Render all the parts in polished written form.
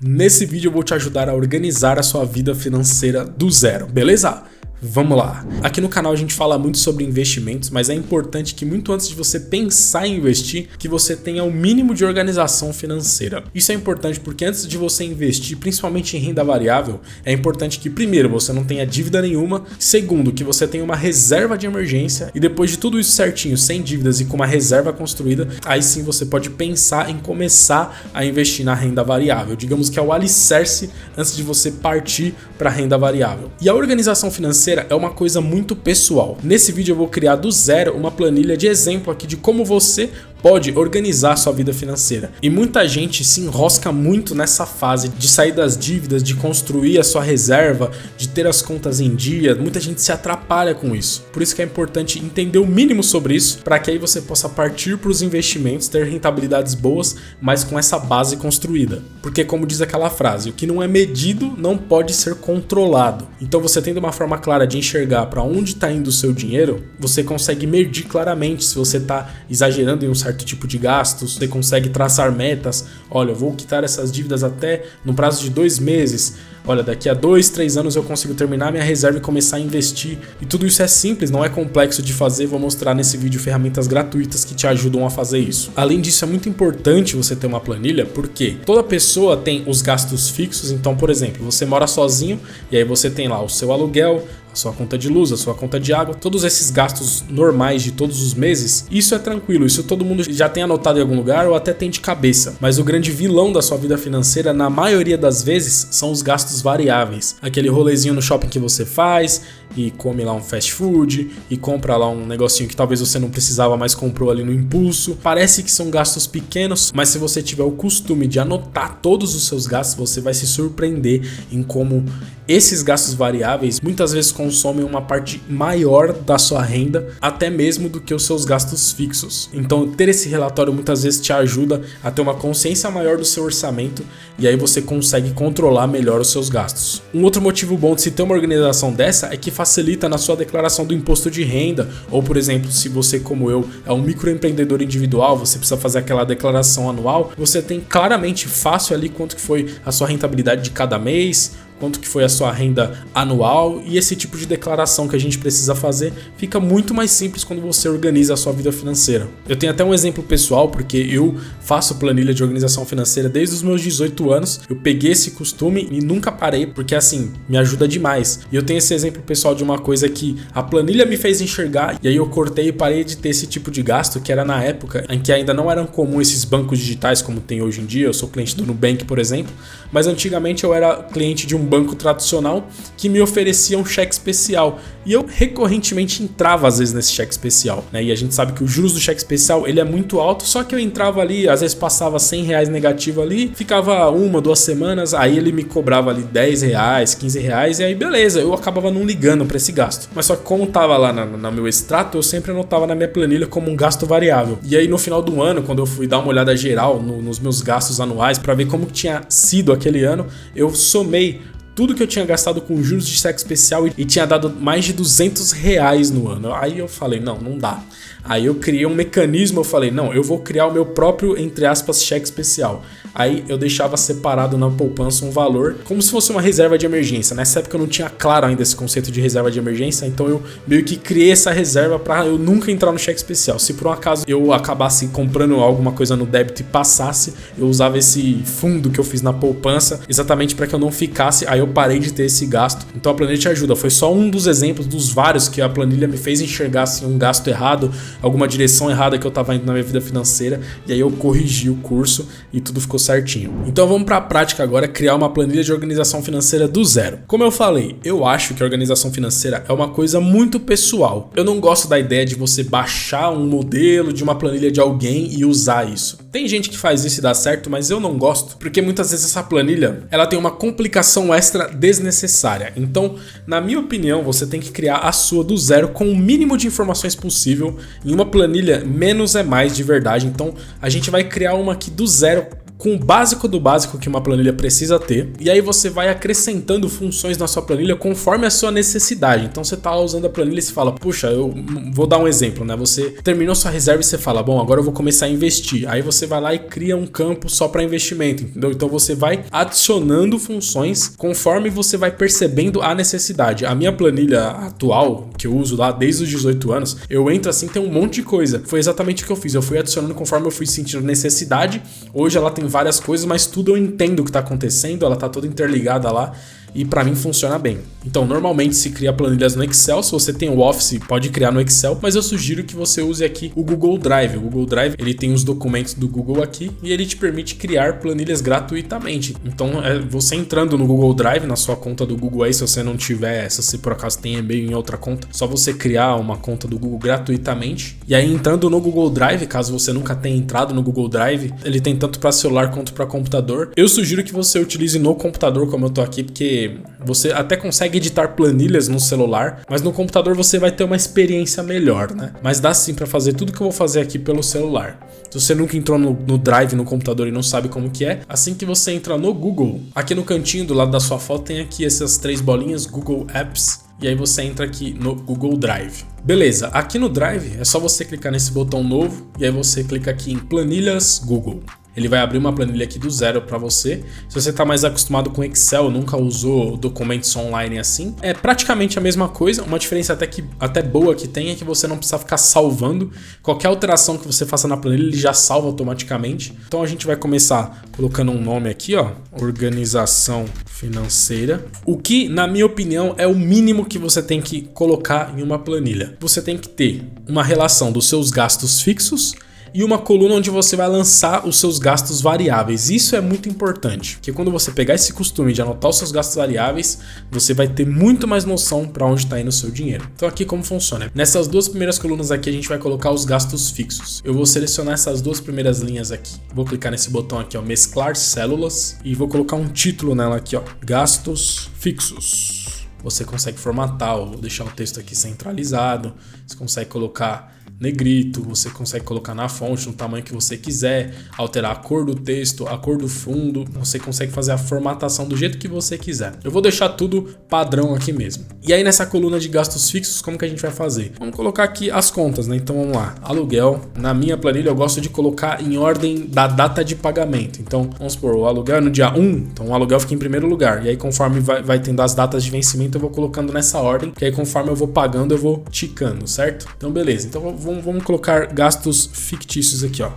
Nesse vídeo eu vou te ajudar a organizar a sua vida financeira do zero, beleza? Vamos lá! Aqui no canal a gente fala muito sobre investimentos, mas é importante que muito antes de você pensar em investir, que você tenha o mínimo de organização financeira. Isso é importante porque antes de você investir, principalmente em renda variável, é importante que primeiro você não tenha dívida nenhuma, segundo que você tenha uma reserva de emergência e depois de tudo isso certinho, sem dívidas e com uma reserva construída, aí sim você pode pensar em começar a investir na renda variável. Digamos que é o alicerce antes de você partir para a renda variável. E a organização financeira é uma coisa muito pessoal. Nesse vídeo eu vou criar do zero uma planilha de exemplo aqui de como você pode organizar a sua vida financeira. E muita gente se enrosca muito nessa fase de sair das dívidas, de construir a sua reserva, de ter as contas em dia. Muita gente se atrapalha com isso. Por isso que é importante entender o mínimo sobre isso, para que aí você possa partir para os investimentos, ter rentabilidades boas, mas com essa base construída. Porque como diz aquela frase, o que não é medido não pode ser controlado. Então você tendo uma forma clara de enxergar para onde está indo o seu dinheiro, você consegue medir claramente se você está exagerando em um certo tipo de gastos, você consegue traçar metas. Olha, eu vou quitar essas dívidas até no prazo de 2 meses. Olha, daqui a 2, 3 anos eu consigo terminar minha reserva e começar a investir. E tudo isso é simples, não é complexo de fazer. Vou mostrar nesse vídeo ferramentas gratuitas que te ajudam a fazer isso. Além disso, é muito importante você ter uma planilha, porque toda pessoa tem os gastos fixos. Então, por exemplo, você mora sozinho e aí você tem lá o seu aluguel, a sua conta de luz, a sua conta de água, todos esses gastos normais de todos os meses. Isso é tranquilo, isso todo mundo já tem anotado em algum lugar ou até tem de cabeça. Mas o grande vilão da sua vida financeira, na maioria das vezes, são os gastos variáveis. Aquele rolezinho no shopping que você faz e come lá um fast food e compra lá um negocinho que talvez você não precisava, mas comprou ali no impulso. Parece que são gastos pequenos, mas se você tiver o costume de anotar todos os seus gastos, você vai se surpreender em como esses gastos variáveis muitas vezes consomem uma parte maior da sua renda, até mesmo do que os seus gastos fixos. Então ter esse relatório muitas vezes te ajuda a ter uma consciência maior do seu orçamento e aí você consegue controlar melhor os seus gastos. Um outro motivo bom de se ter uma organização dessa é que facilita na sua declaração do imposto de renda, ou por exemplo, se você como eu é um microempreendedor individual, você precisa fazer aquela declaração anual, você tem claramente fácil ali quanto que foi a sua rentabilidade de cada mês, quanto que foi a sua renda anual, e esse tipo de declaração que a gente precisa fazer fica muito mais simples quando você organiza a sua vida financeira. Eu tenho até um exemplo pessoal, porque eu faço planilha de organização financeira desde os meus 18 anos, eu peguei esse costume e nunca parei, porque assim, me ajuda demais. E eu tenho esse exemplo pessoal de uma coisa que a planilha me fez enxergar, e aí eu cortei e parei de ter esse tipo de gasto, que era na época em que ainda não eram comum esses bancos digitais como tem hoje em dia. Eu sou cliente do Nubank, por exemplo, mas antigamente eu era cliente de um banco tradicional que me oferecia um cheque especial e eu recorrentemente entrava às vezes nesse cheque especial, né? E a gente sabe que os juros do cheque especial ele é muito alto, só que eu entrava ali, às vezes passava R$100 negativo ali, ficava 1, 2 semanas, aí ele me cobrava ali R$10, R$15 e aí beleza, eu acabava não ligando para esse gasto. Mas só que como tava lá no meu extrato, eu sempre anotava na minha planilha como um gasto variável. E aí no final do ano, quando eu fui dar uma olhada geral nos meus gastos anuais para ver como que tinha sido aquele ano, eu somei tudo que eu tinha gastado com juros de cheque especial e tinha dado mais de R$200 no ano. Aí eu falei, não dá. Aí eu criei um mecanismo, eu falei, não, eu vou criar o meu próprio, entre aspas, cheque especial. Aí eu deixava separado na poupança um valor, como se fosse uma reserva de emergência. Nessa época eu não tinha claro ainda esse conceito de reserva de emergência, então eu meio que criei essa reserva para eu nunca entrar no cheque especial. Se por um acaso eu acabasse comprando alguma coisa no débito e passasse, eu usava esse fundo que eu fiz na poupança exatamente para que eu não ficasse. Aí eu parei de ter esse gasto. Então a planilha te ajuda. Foi só um dos exemplos dos vários que a planilha me fez enxergar assim, um gasto errado, alguma direção errada que eu estava indo na minha vida financeira, e aí eu corrigi o curso e tudo ficou certinho. Então vamos para a prática agora, criar uma planilha de organização financeira do zero. Como eu falei, eu acho que a organização financeira é uma coisa muito pessoal. Eu não gosto da ideia de você baixar um modelo de uma planilha de alguém e usar isso. Tem gente que faz isso e dá certo, mas eu não gosto, porque muitas vezes essa planilha ela tem uma complicação extra desnecessária. Então, na minha opinião, você tem que criar a sua do zero com o mínimo de informações possível. Em uma planilha, menos é mais de verdade. Então, a gente vai criar uma aqui do zero com o básico do básico que uma planilha precisa ter, e aí você vai acrescentando funções na sua planilha conforme a sua necessidade. Então você tá usando a planilha e você fala, puxa, eu vou dar um exemplo, né? Você terminou sua reserva e você fala, bom, agora eu vou começar a investir. Aí você vai lá e cria um campo só para investimento, entendeu? Então você vai adicionando funções conforme você vai percebendo a necessidade. A minha planilha atual, que eu uso lá desde os 18 anos, eu entro assim, tem um monte de coisa. Foi exatamente o que eu fiz. Eu fui adicionando conforme eu fui sentindo necessidade. Hoje ela tem várias coisas, mas tudo eu entendo o que tá acontecendo, ela tá toda interligada lá. E para mim funciona bem. Então normalmente se cria planilhas no Excel, se você tem o Office pode criar no Excel, mas eu sugiro que você use aqui o Google Drive. O Google Drive ele tem os documentos do Google aqui e ele te permite criar planilhas gratuitamente. Então você entrando no Google Drive, na sua conta do Google aí, se você não tiver, se você por acaso tem e-mail em outra conta, só você criar uma conta do Google gratuitamente. E aí entrando no Google Drive, caso você nunca tenha entrado no Google Drive, ele tem tanto para celular quanto para computador. Eu sugiro que você utilize no computador como eu tô aqui, porque você até consegue editar planilhas no celular, mas no computador você vai ter uma experiência melhor, né? Mas dá sim para fazer tudo que eu vou fazer aqui pelo celular. Se você nunca entrou no Drive no computador e não sabe como que é, assim que você entra no Google, aqui no cantinho do lado da sua foto tem aqui essas 3 bolinhas, Google Apps, e aí você entra aqui no Google Drive. Beleza, aqui no Drive é só você clicar nesse botão novo e aí você clica aqui em Planilhas Google. Ele vai abrir uma planilha aqui do zero para você. Se você está mais acostumado com Excel, nunca usou documentos online assim, é praticamente a mesma coisa. Uma diferença até boa que tem é que você não precisa ficar salvando. Qualquer alteração que você faça na planilha, ele já salva automaticamente. Então a gente vai começar colocando um nome aqui, ó, organização financeira. O que, na minha opinião, é o mínimo que você tem que colocar em uma planilha. Você tem que ter uma relação dos seus gastos fixos e uma coluna onde você vai lançar os seus gastos variáveis. Isso é muito importante, porque quando você pegar esse costume de anotar os seus gastos variáveis, você vai ter muito mais noção para onde está indo o seu dinheiro. Então aqui como funciona? Nessas 2 primeiras colunas aqui a gente vai colocar os gastos fixos. Eu vou selecionar essas 2 primeiras linhas aqui. Vou clicar nesse botão aqui, ó, mesclar células, e vou colocar um título nela aqui, ó, gastos fixos. Você consegue formatar ou deixar o texto aqui centralizado, você consegue colocar negrito, você consegue colocar na fonte no tamanho que você quiser, alterar a cor do texto, a cor do fundo, você consegue fazer a formatação do jeito que você quiser. Eu vou deixar tudo padrão aqui mesmo. E aí nessa coluna de gastos fixos, como que a gente vai fazer? Vamos colocar aqui as contas, né? Então vamos lá, aluguel. Na minha planilha eu gosto de colocar em ordem da data de pagamento. Então vamos supor, o aluguel é no dia 1, então o aluguel fica em primeiro lugar. E aí conforme vai tendo as datas de vencimento eu vou colocando nessa ordem, que aí conforme eu vou pagando eu vou ticando, certo? Então beleza, então vamos colocar gastos fictícios aqui, ó.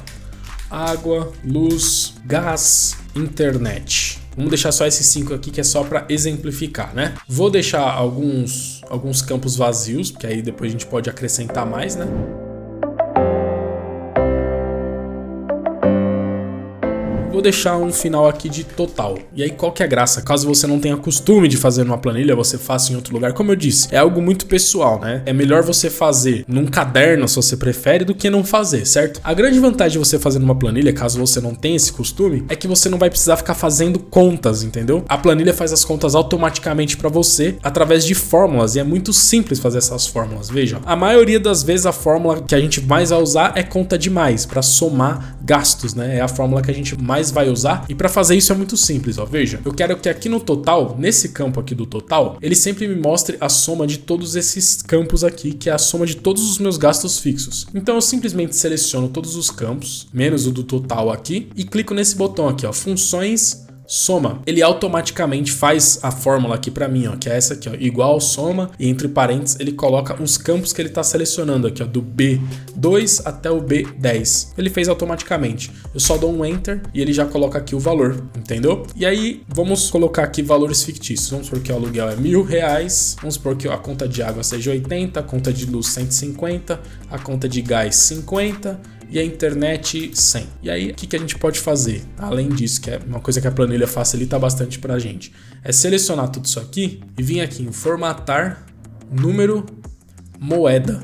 Água, luz, gás, internet. Vamos deixar só esses 5 aqui que é só para exemplificar, né? Vou deixar alguns campos vazios, porque aí depois a gente pode acrescentar mais, né? Vou deixar um final aqui de total. E aí qual que é a graça? Caso você não tenha costume de fazer numa planilha, você faça em outro lugar. Como eu disse, é algo muito pessoal, né? É melhor você fazer num caderno, se você prefere, do que não fazer, certo? A grande vantagem de você fazer numa planilha, caso você não tenha esse costume, é que você não vai precisar ficar fazendo contas, entendeu? A planilha faz as contas automaticamente para você através de fórmulas e é muito simples fazer essas fórmulas. Vejam, a maioria das vezes a fórmula que a gente mais vai usar é conta de mais, para somar gastos, né? É a fórmula que a gente mais vai usar e para fazer isso é muito simples, ó. Veja, eu quero que aqui no total, nesse campo aqui do total, ele sempre me mostre a soma de todos esses campos aqui, que é a soma de todos os meus gastos fixos. Então eu simplesmente seleciono todos os campos, menos o do total aqui, e clico nesse botão aqui, ó, funções soma. Ele automaticamente faz a fórmula aqui para mim, ó, que é essa aqui, ó, igual soma, e entre parênteses ele coloca os campos que ele está selecionando aqui, ó, do B2 até o B10. Ele fez automaticamente. Eu só dou um enter e ele já coloca aqui o valor, entendeu? E aí vamos colocar aqui valores fictícios. Vamos supor que o aluguel é R$1.000, vamos supor que a conta de água seja 80, a conta de luz 150, a conta de gás 50 e a internet 100. E aí, o que a gente pode fazer? Além disso, que é uma coisa que a planilha facilita bastante pra gente, é selecionar tudo isso aqui e vir aqui em formatar, número, moeda.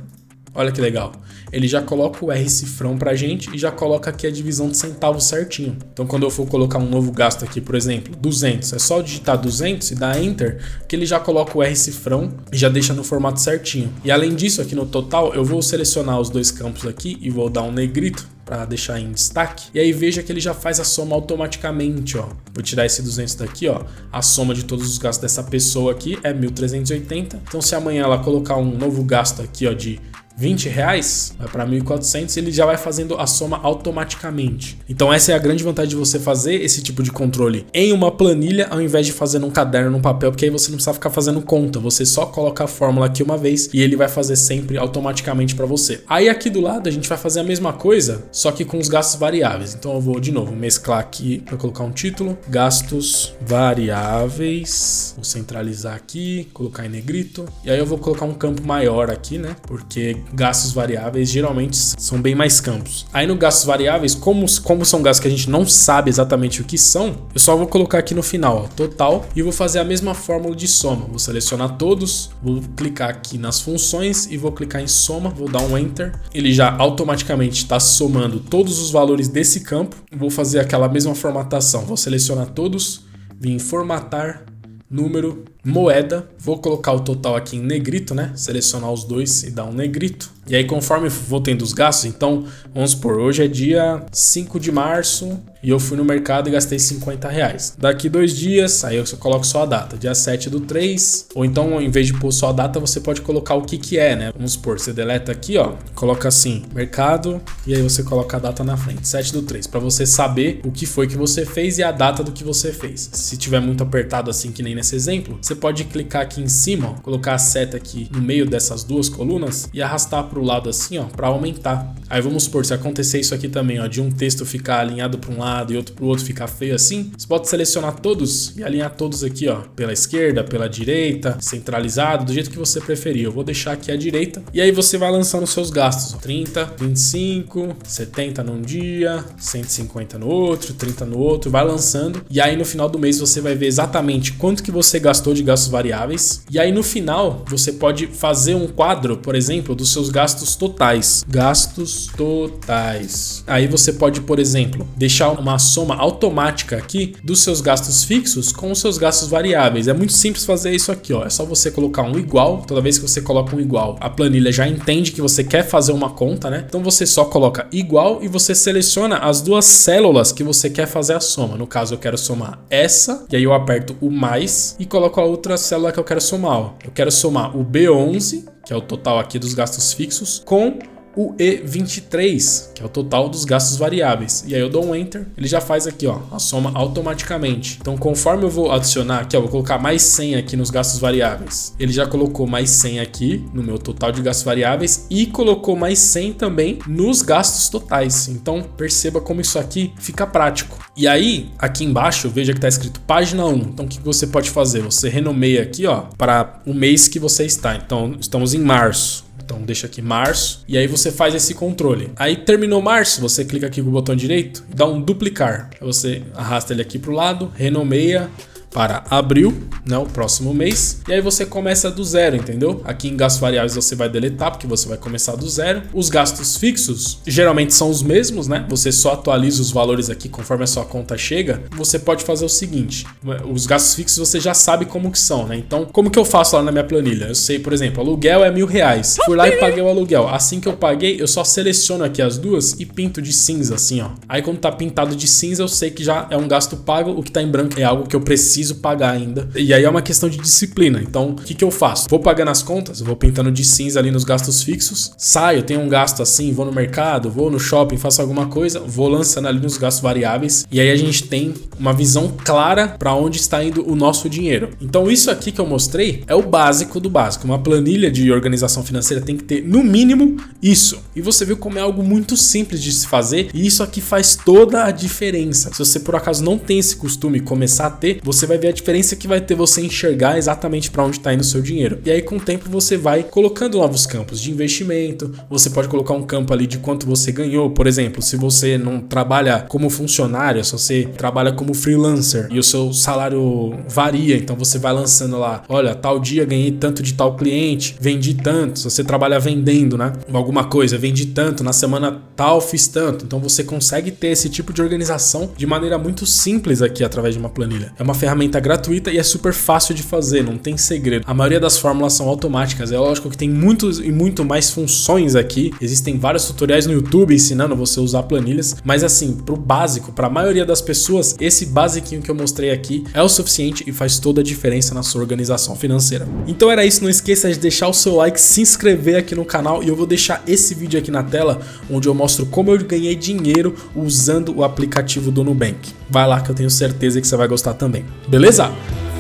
Olha que legal. Ele já coloca o R cifrão pra gente e já coloca aqui a divisão de centavos certinho. Então quando eu for colocar um novo gasto aqui, por exemplo, 200, é só digitar 200 e dar Enter, que ele já coloca o R cifrão e já deixa no formato certinho. E além disso, aqui no total, eu vou selecionar os 2 campos aqui e vou dar um negrito, para deixar em destaque. E aí veja que ele já faz a soma automaticamente, ó. Vou tirar esse 200 daqui, ó. A soma de todos os gastos dessa pessoa aqui é 1.380. Então se amanhã ela colocar um novo gasto aqui, ó, de R$20, vai para 1.400, ele já vai fazendo a soma automaticamente. Então essa é a grande vantagem de você fazer esse tipo de controle em uma planilha, ao invés de fazer num caderno, num papel, porque aí você não precisa ficar fazendo conta, você só coloca a fórmula aqui uma vez e ele vai fazer sempre automaticamente para você. Aí aqui do lado a gente vai fazer a mesma coisa, só que com os gastos variáveis. Então eu vou de novo mesclar aqui para colocar um título, gastos variáveis, vou centralizar aqui, colocar em negrito, e aí eu vou colocar um campo maior aqui, né, porque gastos variáveis geralmente são bem mais campos. Aí no gastos variáveis, como são gastos que a gente não sabe exatamente o que são, eu só vou colocar aqui no final, ó, total, e vou fazer a mesma fórmula de soma. Vou selecionar todos, vou clicar aqui nas funções e vou clicar em soma, vou dar um enter. Ele já automaticamente está somando todos os valores desse campo. Vou fazer aquela mesma formatação, vou selecionar todos, vir em formatar, número, moeda, vou colocar o total aqui em negrito, né? Selecionar os dois e dar um negrito. E aí conforme vou tendo os gastos, então vamos supor, hoje é dia 5 de março e eu fui no mercado e gastei R$50. Daqui 2 dias, aí eu coloco só a data, dia 7/3, ou então em vez de pôr só a data, você pode colocar o que é, né? Vamos supor, você deleta aqui, ó, coloca assim, mercado, e aí você coloca a data na frente, 7/3, para você saber o que foi que você fez e a data do que você fez. Se tiver muito apertado assim que nem nesse exemplo, você pode clicar aqui em cima, ó, colocar a seta aqui no meio dessas duas colunas e arrastar para o lado assim, ó, para aumentar. Aí vamos supor, se acontecer isso aqui também, ó, de um texto ficar alinhado para um lado e outro para o outro ficar feio assim, você pode selecionar todos e alinhar todos aqui, ó, pela esquerda, pela direita, centralizado, do jeito que você preferir. Eu vou deixar aqui à direita e aí você vai lançando seus gastos, ó, 30, 25, 70 num dia, 150 no outro, 30 no outro, vai lançando e aí no final do mês você vai ver exatamente quanto que você gastou de gastos variáveis e aí no final você pode fazer um quadro, por exemplo, dos seus gastos totais. Gastos totais. Aí você pode, por exemplo, deixar uma soma automática aqui dos seus gastos fixos com os seus gastos variáveis. É muito simples fazer isso aqui, ó. É só você colocar um igual. Toda vez que você coloca um igual, a planilha já entende que você quer fazer uma conta, né? Então você só coloca igual e você seleciona as duas células que você quer fazer a soma. No caso, eu quero somar essa, e aí eu aperto o mais e coloco a outra célula que eu quero somar, ó. Eu quero somar o B11, que é o total aqui dos gastos fixos, com o E23, que é o total dos gastos variáveis. E aí eu dou um enter, ele já faz aqui, ó, a soma automaticamente. Então conforme eu vou adicionar aqui, ó, vou colocar mais 100 aqui nos gastos variáveis. Ele já colocou mais 100 aqui no meu total de gastos variáveis e colocou mais 100 também nos gastos totais. Então perceba como isso aqui fica prático. E aí, aqui embaixo, veja que está escrito página 1. Então o que você pode fazer? Você renomeia aqui, ó, para o mês que você está. Então estamos em março. Então deixa aqui março e aí você faz esse controle. Aí terminou março, você clica aqui com o botão direito e dá um duplicar. Aí você arrasta ele aqui para o lado, renomeia para abril, né, o próximo mês, e aí você começa do zero, entendeu? Aqui em gastos variáveis você vai deletar, porque você vai começar do zero. Os gastos fixos geralmente são os mesmos, né? Você só atualiza os valores aqui conforme a sua conta chega. Você pode fazer o seguinte, os gastos fixos você já sabe como que são, né? Então, como que eu faço lá na minha planilha? Eu sei, por exemplo, aluguel é R$1.000. Fui lá e paguei o aluguel. Assim que eu paguei, eu só seleciono aqui as duas e pinto de cinza, assim, ó. Aí quando tá pintado de cinza, eu sei que já é um gasto pago, o que tá em branco é algo que eu preciso pagar ainda. E aí é uma questão de disciplina. Então, o que eu faço? Vou pagando as contas, vou pintando de cinza ali nos gastos fixos, saio, tenho um gasto assim, vou no mercado, vou no shopping, faço alguma coisa, vou lançando ali nos gastos variáveis e aí a gente tem uma visão clara para onde está indo o nosso dinheiro. Então, isso aqui que eu mostrei é o básico do básico. Uma planilha de organização financeira tem que ter, no mínimo, isso. E você viu como é algo muito simples de se fazer e isso aqui faz toda a diferença. Se você por acaso não tem esse costume e começar a ter, você vai ver a diferença que vai ter você enxergar exatamente para onde está indo o seu dinheiro. E aí com o tempo você vai colocando novos campos de investimento, você pode colocar um campo ali de quanto você ganhou, por exemplo, se você não trabalha como funcionário, se você trabalha como freelancer e o seu salário varia, então você vai lançando lá, olha, tal dia ganhei tanto de tal cliente, vendi tanto, se você trabalha vendendo, né, alguma coisa, vendi tanto, na semana tal fiz tanto, então você consegue ter esse tipo de organização de maneira muito simples aqui através de uma planilha. É uma ferramenta ferramenta gratuita e é super fácil de fazer, não tem segredo. A maioria das fórmulas são automáticas, é lógico que tem muito mais funções aqui. Existem vários tutoriais no YouTube ensinando você a usar planilhas, mas assim, pro básico, pra maioria das pessoas, esse basiquinho que eu mostrei aqui é o suficiente e faz toda a diferença na sua organização financeira. Então era isso, não esqueça de deixar o seu like, se inscrever aqui no canal e eu vou deixar esse vídeo aqui na tela onde eu mostro como eu ganhei dinheiro usando o aplicativo do Nubank. Vai lá que eu tenho certeza que você vai gostar também. Beleza?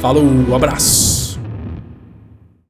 Falou, abraço!